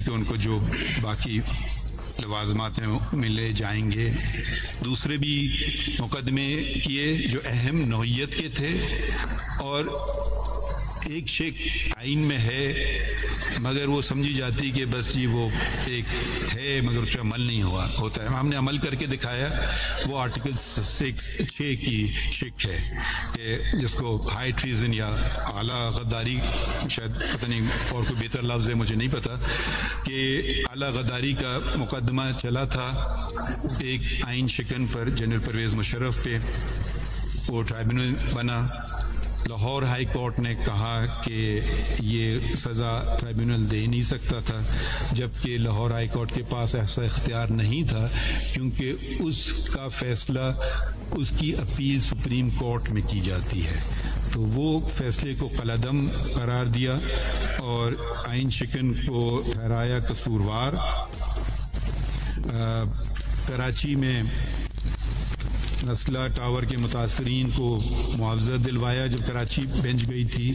کہ ان کو جو باقی لوازمات میں ملے جائیں گے. دوسرے بھی مقدمے کیے جو اہم نوعیت کے تھے اور ایک شک آئین میں ہے مگر وہ سمجھی جاتی کہ بس جی وہ ایک ہے مگر اس پہ عمل نہیں ہوتا ہے. ہم نے عمل کر کے دکھایا. وہ آرٹیکل 6 کی شک ہے کہ جس کو ہائی ٹریزن یا اعلیٰ غداری، شاید پتہ نہیں اور کوئی بہتر لفظ ہے مجھے نہیں پتہ، کہ اعلیٰ غداری کا مقدمہ چلا تھا ایک آئین شکن پر جنرل پرویز مشرف پہ. وہ ٹرائبیونل بنا. لاہور ہائی کورٹ نے کہا کہ یہ سزا ٹرائبیونل دے نہیں سکتا تھا، جبکہ لاہور ہائی کورٹ کے پاس ایسا اختیار نہیں تھا کیونکہ اس کا فیصلہ اس کی اپیل سپریم کورٹ میں کی جاتی ہے. تو وہ فیصلے کو قلعدم قرار دیا اور آئین شکن کو ٹھہرایا قصوروار. کراچی میں نسلہ ٹاور کے متاثرین کو معاوضہ دلوایا جب کراچی بینچ گئی تھی.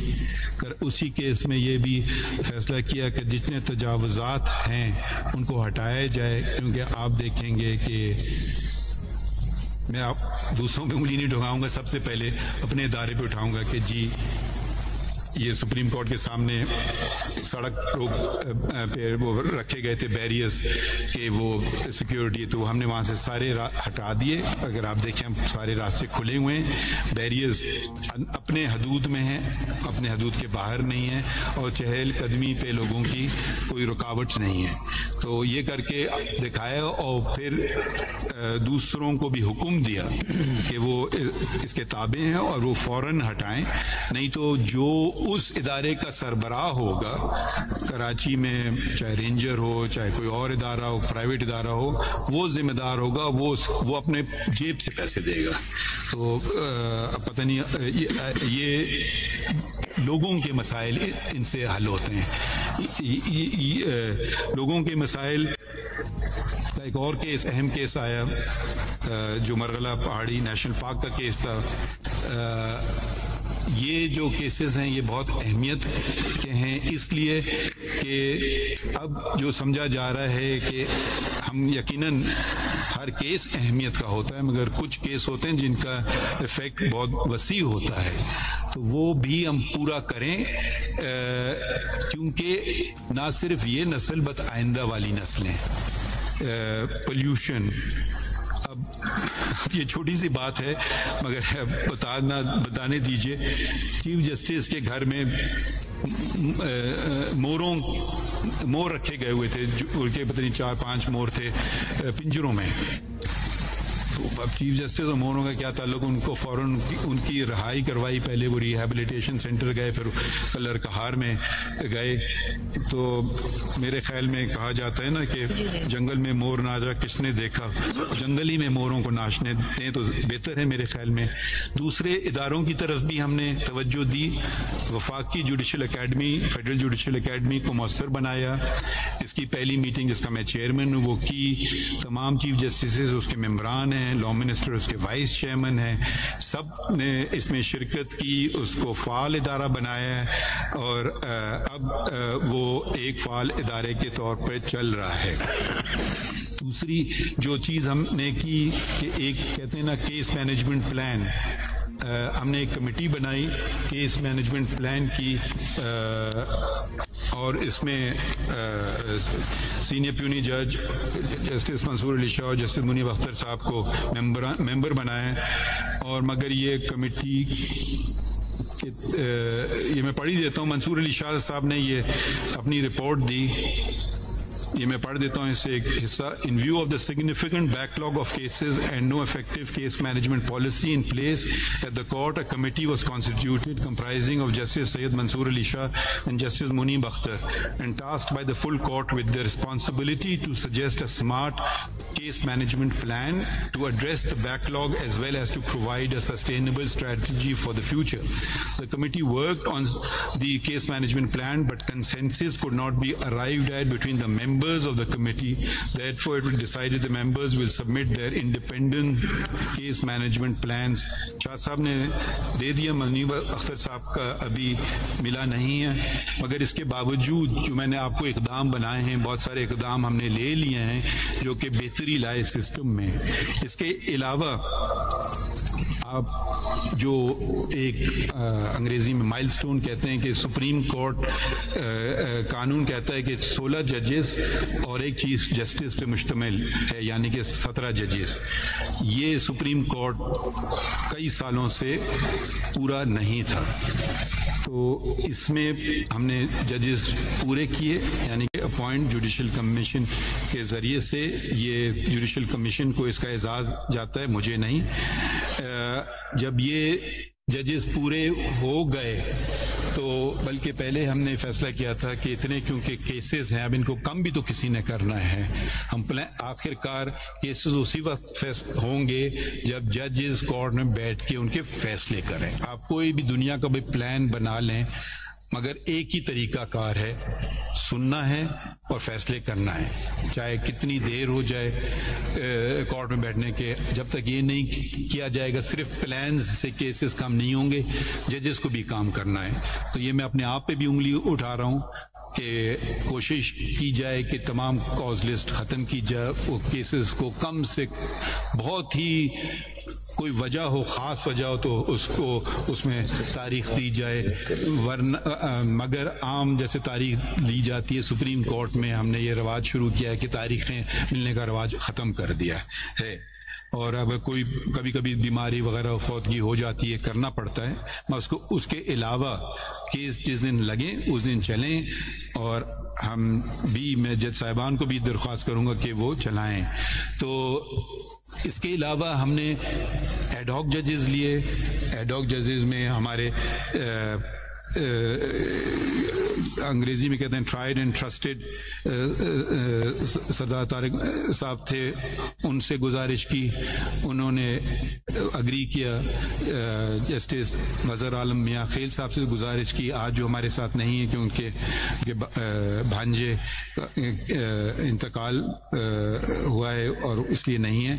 اسی کیس میں یہ بھی فیصلہ کیا کہ جتنے تجاوزات ہیں ان کو ہٹایا جائے، کیونکہ آپ دیکھیں گے کہ میں آپ دوسروں پہ انگلی نہیں ڈھکاؤں گا، سب سے پہلے اپنے ادارے پہ اٹھاؤں گا کہ جی یہ سپریم کورٹ کے سامنے سڑک پہ وہ رکھے گئے تھے بیریئرز کہ وہ سیکیورٹی، تو ہم نے وہاں سے سارے ہٹا دیے. اگر آپ دیکھیں سارے راستے کھلے ہوئے ہیں، بیریئرز اپنے حدود میں ہیں، اپنے حدود کے باہر نہیں ہیں، اور چہل قدمی پہ لوگوں کی کوئی رکاوٹ نہیں ہے. تو یہ کر کے دکھایا اور پھر دوسروں کو بھی حکم دیا کہ وہ اس کے تابع ہیں اور وہ فوراً ہٹائیں، نہیں تو جو اس ادارے کا سربراہ ہوگا کراچی میں، چاہے رینجر ہو چاہے کوئی اور ادارہ ہو، پرائیویٹ ادارہ ہو، وہ ذمہ دار ہوگا، وہ اپنے جیب سے پیسے دے گا. تو پتہ نہیں یہ لوگوں کے مسائل ان سے حل ہوتے ہیں. لوگوں کے مسائل کا ایک اور کیس، اہم کیس آیا جو مرغلہ پہاڑی نیشنل پارک کا کیس تھا. یہ جو کیسز ہیں یہ بہت اہمیت کے ہیں، اس لیے کہ اب جو سمجھا جا رہا ہے کہ ہم یقیناً ہر کیس اہمیت کا ہوتا ہے مگر کچھ کیس ہوتے ہیں جن کا ایفیکٹ بہت وسیع ہوتا ہے، تو وہ بھی ہم پورا کریں، کیونکہ نہ صرف یہ نسل بلکہ آئندہ والی نسلیں. پولیوشن، اب یہ چھوٹی سی بات ہے مگر بتانے دیجئے. چیف جسٹس کے گھر میں مور رکھے گئے ہوئے تھے، ان کے پتہ نہیں 4-5 مور تھے پنجروں میں. تو اب چیف جسٹس اور موروں کا کیا تعلق؟ ان کو فوراً ان کی رہائی کروائی. پہلے وہ ریہیبلیٹیشن سینٹر گئے، پھر کلر کہار میں گئے. تو میرے خیال میں کہا جاتا ہے نا کہ جنگل میں مور نہ جا کس نے دیکھا، جنگل ہی میں موروں کو ناچنے دیں تو بہتر ہے میرے خیال میں. دوسرے اداروں کی طرف بھی ہم نے توجہ دی. وفاقی judicial academy, federal judicial academy کو مؤثر بنایا. اس کی پہلی میٹنگ جس کا میں چیئرمین ہوں وہ کی. تمام چیف جسٹسز اس کے ممبران ہیں، لا منسٹر اس کے وائس چیئرمین ہیں، سب نے اس میں شرکت کی، اس کو فعال ادارہ بنایا ہے اور اب وہ ایک فعال ادارے کے طور پر چل رہا ہے. دوسری جو چیز ہم نے کی کہ ایک کہتے ہیں نا کیس مینجمنٹ پلان، ہم نے ایک کمیٹی بنائی کیس مینجمنٹ پلان کی، اور اس میں سینئر پیونی جج جسٹس منصور علی شاہ اور جسٹس منیب اختر صاحب کو ممبر بنائے. اور مگر یہ کمیٹی یہ میں پڑھ ہی دیتا ہوں. منصور علی شاہ صاحب نے یہ اپنی رپورٹ دی، یہ میں پڑھ دیتا ہوں اس سے ایک حصہ. In view of the significant backlog of cases and no effective case management policy in place at the court, a committee was constituted comprising of Justice Syed Mansoor Ali Shah and Justice Munib Akhtar and tasked by the full court with the responsibility to suggest a smart case management plan to address the backlog as well as to provide a sustainable strategy for the future. The committee worked on the case management plan but consensus could not be arrived at between the members members of the committee. Therefore, it was decided the members will submit their independent case management plans. شاہ صاحب نے دے دیا, منیب اختر صاحب کا ابھی ملا نہیں ہے, مگر اس کے باوجود جو میں نے آپ کو اقدام بنائے ہیں, بہت سارے اقدام ہم نے لے لیے ہیں جو کہ بہتری لائے سسٹم میں. اس کے علاوہ آپ جو ایک انگریزی میں مائل سٹون کہتے ہیں کہ سپریم کورٹ قانون کہتا ہے کہ 16 ججز اور ایک چیف جسٹس پہ مشتمل ہے, یعنی کہ 17 ججز. یہ سپریم کورٹ کئی سالوں سے پورا نہیں تھا, تو اس میں ہم نے ججز پورے کیے, یعنی کہ اپوائنٹ جوڈیشل کمیشن کے ذریعے سے. یہ جوڈیشل کمیشن کو اس کا اعزاز جاتا ہے, مجھے نہیں. جب یہ ججز پورے ہو گئے تو بلکہ پہلے ہم نے فیصلہ کیا تھا کہ اتنے کیونکہ کیسز ہیں, اب ان کو کم بھی تو کسی نے کرنا ہے. ہم آخر کار کیسز اسی وقت ہوں گے جب ججز کورٹ میں بیٹھ کے ان کے فیصلے کریں. آپ کوئی بھی دنیا کا بھی پلان بنا لیں, مگر ایک ہی طریقہ کار ہے, سننا ہے اور فیصلے کرنا ہے, چاہے کتنی دیر ہو جائے کورٹ میں بیٹھنے کے. جب تک یہ نہیں کیا جائے گا صرف پلانز سے کیسز کم نہیں ہوں گے, ججز کو بھی کام کرنا ہے. تو یہ میں اپنے آپ پہ بھی انگلی اٹھا رہا ہوں کہ کوشش کی جائے کہ تمام کاز لسٹ ختم کی جائے, وہ کیسز کو کم سے بہت ہی کوئی وجہ ہو, خاص وجہ ہو تو اس کو اس میں تاریخ دی جائے, ورنہ مگر عام جیسے تاریخ لی جاتی ہے سپریم کورٹ میں, ہم نے یہ رواج شروع کیا ہے کہ تاریخیں ملنے کا رواج ختم کر دیا ہے. اور اب کوئی کبھی کبھی بیماری وغیرہ فوتگی ہو جاتی ہے, کرنا پڑتا ہے, میں اس کے علاوہ کیس جس دن لگیں اس دن چلیں. اور ہم بھی, میں جج صاحبان کو بھی درخواست کروں گا کہ وہ چلائیں. تو اس کے علاوہ ہم نے ایڈ ہاک ججز لیے. ایڈ ہاک ججز میں ہمارے انگریزی میں کہتے ہیں ٹرائیڈ اینڈ ٹرسٹڈ سردار طارق صاحب تھے, ان سے گزارش کی, انہوں نے اگری کیا. جسٹس مظہر عالم میاں خیل صاحب سے گزارش کی, آج جو ہمارے ساتھ نہیں ہے کہ ان کے بھانجے انتقال ہوا ہے اور اس لیے نہیں ہے.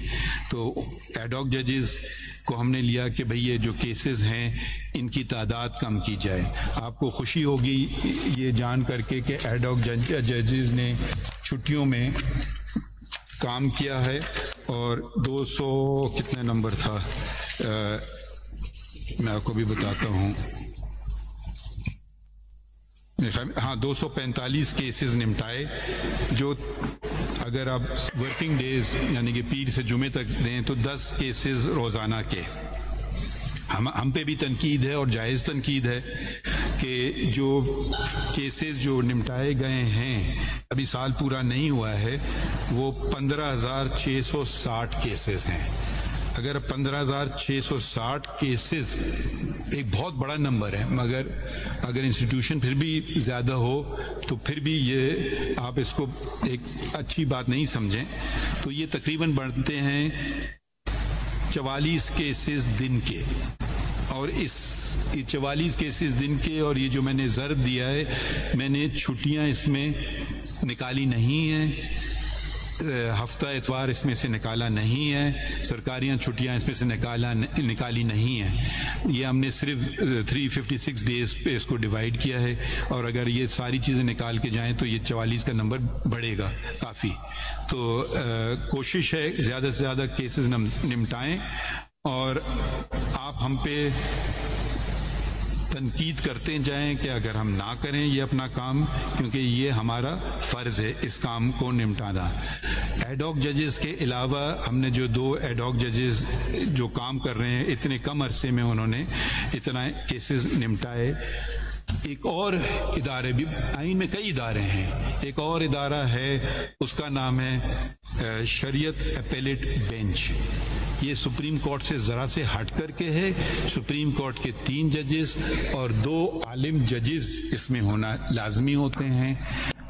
تو ایڈ ہاک ججز کو ہم نے لیا کہ بھئی یہ جو کیسز ہیں ان کی تعداد کم کی جائے. آپ کو خوشی ہوگی یہ جان کر کے کہ ایڈ ہاک ججز نے چھٹیوں میں کام کیا ہے, اور 200 کتنے نمبر تھا میں آپ کو بھی بتاتا ہوں, ہاں 245 کیسز نمٹائے, جو اگر آپ ورکنگ ڈیز یعنی کہ پیر سے جمعے تک دیں تو 10 کیسز روزانہ کے. ہم پہ بھی تنقید ہے اور جائز تنقید ہے کہ جو کیسز جو نمٹائے گئے ہیں, ابھی سال پورا نہیں ہوا ہے, وہ 15,660 کیسز ہیں. اگر 15,660 کیسز ایک بہت بڑا نمبر ہے, مگر اگر انسٹیٹیوشن پھر بھی زیادہ ہو تو پھر بھی یہ آپ اس کو ایک اچھی بات نہیں سمجھیں. تو یہ تقریباً بڑھتے ہیں 44 کیسز دن کے, اور اس 44 کیسز دن کے, اور یہ جو میں نے ضرب دیا ہے, میں نے چھٹیاں اس میں نکالی نہیں ہیں, ہفتہ اتوار اس میں سے نکالا نہیں ہے, سرکاریاں چھٹیاں اس میں سے نکالی نہیں ہیں. یہ ہم نے صرف 356 ڈیز پہ اس کو ڈیوائیڈ کیا ہے, اور اگر یہ ساری چیزیں نکال کے جائیں تو یہ 44 کا نمبر بڑھے گا کافی. تو کوشش ہے زیادہ سے زیادہ کیسز نمٹائیں, اور آپ ہم پہ تنقید کرتے جائیں کہ اگر ہم نہ کریں یہ اپنا کام, کیونکہ یہ ہمارا فرض ہے اس کام کو نمٹانا. ایڈ ہاک ججز کے علاوہ ہم نے جو 2 ایڈ ہاک ججز جو کام کر رہے ہیں, اتنے کم عرصے میں انہوں نے اتنا کیسز نمٹائے. ایک اور ادارے بھی, آئین میں کئی ادارے ہیں, ایک اور ادارہ ہے اس کا نام ہے شریعت اپیلیٹ بینچ. یہ سپریم کورٹ سے ذرا سے ہٹ کر کے ہے. سپریم کورٹ کے 3 ججز اور 2 عالم ججز اس میں ہونا لازمی ہوتے ہیں.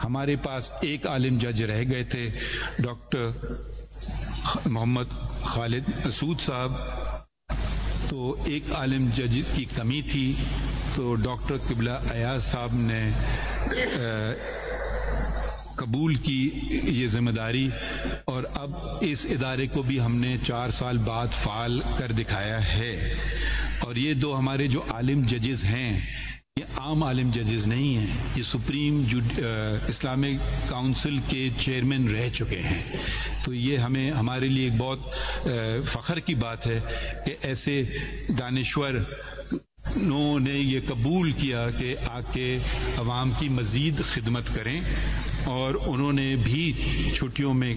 ہمارے پاس ایک عالم جج رہ گئے تھے, ڈاکٹر محمد خالد مسعود صاحب, تو ایک عالم جج کی کمی تھی, تو ڈاکٹر قبلہ ایاز صاحب نے قبول کی یہ ذمہ داری، اور اب اس ادارے کو بھی ہم نے 4 سال بعد فعال کر دکھایا ہے. اور یہ دو ہمارے جو عالم ججز ہیں یہ عام عالم ججز نہیں ہیں، یہ سپریم اسلامک کاؤنسل کے چیئرمین رہ چکے ہیں. تو یہ ہمارے لیے ایک بہت فخر کی بات ہے کہ ایسے دانشور نے یہ قبول کیا کہ آ کے عوام کی مزید خدمت کریں، اور انہوں نے بھی چھٹیوں میں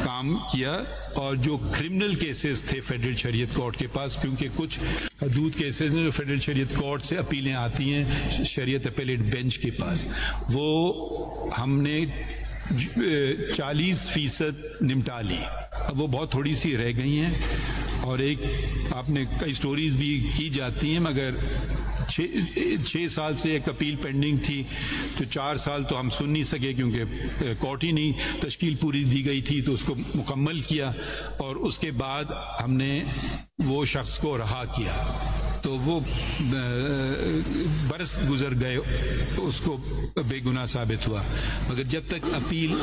کام کیا. اور جو کرمنل کیسز تھے فیڈرل شریعت کورٹ کے پاس، کیونکہ کچھ حدود کیسز ہیں جو فیڈرل شریعت کورٹ سے اپیلیں آتی ہیں شریعت اپیلیٹ بینچ کے پاس، وہ ہم نے 40% نمٹا لی. اب وہ بہت تھوڑی سی رہ گئی ہیں، اور ایک آپ نے کئی سٹوریز بھی کی جاتی ہیں، مگر 6 سال سے ایک اپیل پینڈنگ تھی، تو 4 سال تو ہم سن نہیں سکے کیونکہ کورٹ ہی نہیں تشکیل پوری دی گئی تھی، تو اس کو مکمل کیا، اور اس کے بعد ہم نے وہ شخص کو رہا کیا. تو وہ برس گزر گئے، اس کو بے گناہ ثابت ہوا، مگر جب تک اپیل